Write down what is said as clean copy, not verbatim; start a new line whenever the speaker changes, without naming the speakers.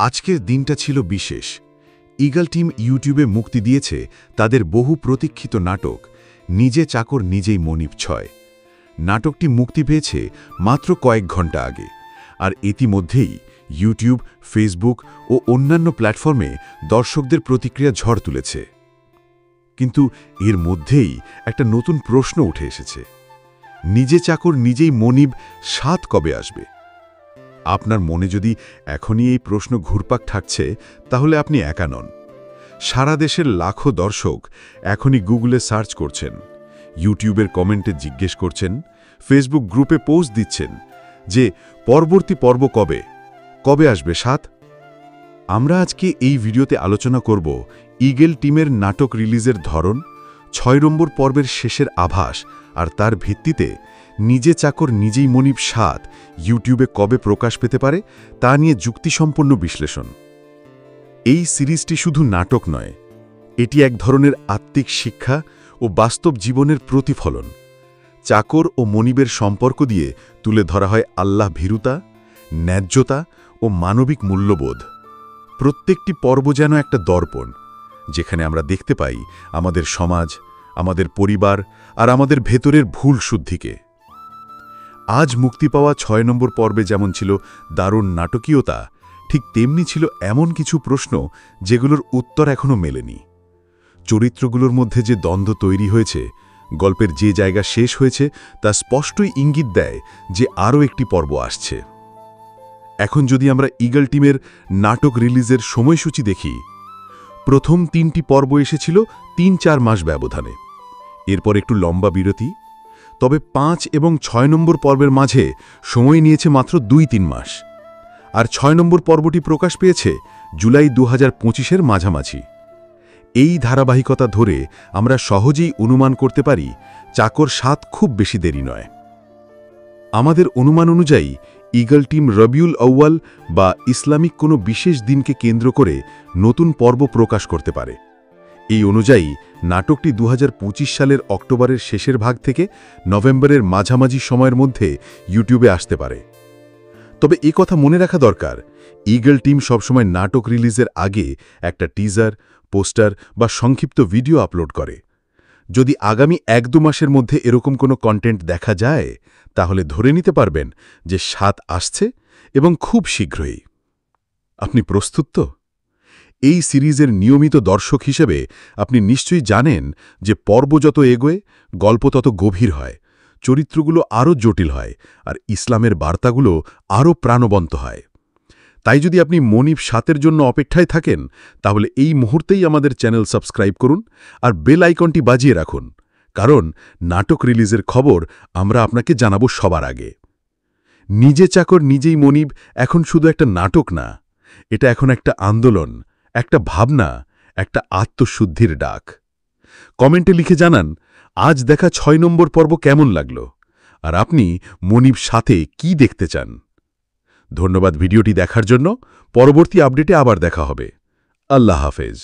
আজকের দিনটা ছিল বিশেষ। ঈগল টিম ইউটিউবে মুক্তি দিয়েছে তাদের বহু প্রতীক্ষিত নাটক নিজে চাকর নিজেই মনিব ৬। নাটকটি মুক্তি পেয়েছে মাত্র কয়েক ঘন্টা আগে, আর ইতিমধ্যেই ইউটিউব, ফেসবুক ও অন্যান্য প্ল্যাটফর্মে দর্শকদের প্রতিক্রিয়া ঝড় তুলেছে। কিন্তু এর মধ্যেই একটা নতুন প্রশ্ন উঠে এসেছে। নিজে চাকর নিজেই মনিব ৭ কবে আসবে? আপনার মনে যদি এখনই এই প্রশ্ন ঘুরপাক ঠাকছে, তাহলে আপনি একা নন। সারা দেশের লাখো দর্শক এখনই গুগলে সার্চ করছেন, ইউটিউবের কমেন্টে জিজ্ঞেস করছেন, ফেসবুক গ্রুপে পোস্ট দিচ্ছেন যে পরবর্তী পর্ব কবে আসবে ৭? আমরা আজকে এই ভিডিওতে আলোচনা করব ঈগল টিমের নাটক রিলিজের ধরন, ৬ নম্বর পর্বের শেষের আভাস, আর তার ভিত্তিতে নিজে চাকর নিজেই মনিব ৭ ইউটিউবে কবে প্রকাশ পেতে পারে তা নিয়ে যুক্তিসম্পন্ন বিশ্লেষণ। এই সিরিজটি শুধু নাটক নয়, এটি এক ধরনের আত্মিক শিক্ষা ও বাস্তব জীবনের প্রতিফলন। চাকর ও মনিবের সম্পর্ক দিয়ে তুলে ধরা হয় আল্লাহ ভীরুতা, ন্যায্যতা ও মানবিক মূল্যবোধ। প্রত্যেকটি পর্ব যেন একটা দর্পণ, যেখানে আমরা দেখতে পাই আমাদের সমাজ, আমাদের পরিবার আর আমাদের ভেতরের ভুল শুদ্ধিকে। আজ মুক্তি পাওয়া ৬ নম্বর পর্বে যেমন ছিল দারুণ নাটকীয়তা, ঠিক তেমনি ছিল এমন কিছু প্রশ্ন যেগুলোর উত্তর এখনও মেলেনি। চরিত্রগুলোর মধ্যে যে দ্বন্দ্ব তৈরি হয়েছে, গল্পের যে জায়গা শেষ হয়েছে, তা স্পষ্টই ইঙ্গিত দেয় যে আরও একটি পর্ব আসছে। এখন যদি আমরা ঈগল টিমের নাটক রিলিজের সময়সূচি দেখি, প্রথম ৩টি পর্ব এসেছিল ৩-৪ মাস ব্যবধানে, এরপর একটু লম্বা বিরতি, তবে ৫ এবং ৬ নম্বর পর্বের মাঝে সময় নিয়েছে মাত্র ২-৩ মাস, আর ৬ নম্বর পর্বটি প্রকাশ পেয়েছে জুলাই ২০২৫-এর মাঝামাঝি। এই ধারাবাহিকতা ধরে আমরা সহজেই অনুমান করতে পারি চাকর ৭ খুব বেশি দেরি নয়। আমাদের অনুমান অনুযায়ী ঈগল টিম রবিউল আউয়াল বা ইসলামিক কোনো বিশেষ দিনকে কেন্দ্র করে নতুন পর্ব প্রকাশ করতে পারে। এই অনুযায়ী নাটকটি ২০২৫ সালের অক্টোবরের শেষের ভাগ থেকে নভেম্বরের মাঝামাঝি সময়ের মধ্যে ইউটিউবে আসতে পারে। তবে এ কথা মনে রাখা দরকার, ঈগল টিম সবসময় নাটক রিলিজের আগে একটা টিজার, পোস্টার বা সংক্ষিপ্ত ভিডিও আপলোড করে। যদি আগামী ১-২ মাসের মধ্যে এরকম কোনো কন্টেন্ট দেখা যায়, তাহলে ধরে নিতে পারবেন যে ৭ আসছে, এবং খুব শীঘ্রই। আপনি প্রস্তুত তো? এই সিরিজের নিয়মিত দর্শক হিসেবে আপনি নিশ্চয়ই জানেন যে পর্ব যত এগোয়, গল্প তত গভীর হয়, চরিত্রগুলো আরও জটিল হয়, আর ইসলামের বার্তাগুলো আরও প্রাণবন্ত হয়। তাই যদি আপনি মনিব ৭-এর জন্য অপেক্ষায় থাকেন, তাহলে এই মুহূর্তেই আমাদের চ্যানেল সাবস্ক্রাইব করুন আর বেল আইকনটি বাজিয়ে রাখুন, কারণ নাটক রিলিজের খবর আমরা আপনাকে জানাবো সবার আগে। নিজে চাকর নিজেই মনিব এখন শুধু একটা নাটক না, এটা এখন একটা আন্দোলন, একটা ভাবনা, একটা আত্মশুদ্ধির ডাক। কমেন্টে লিখে জানান আজ দেখা ৬ নম্বর পর্ব কেমন লাগলো, আর আপনি মনিব ৭-এ কি দেখতে চান। ধন্যবাদ ভিডিওটি দেখার জন্য। পরবর্তী আপডেটে আবার দেখা হবে। আল্লাহ হাফেজ।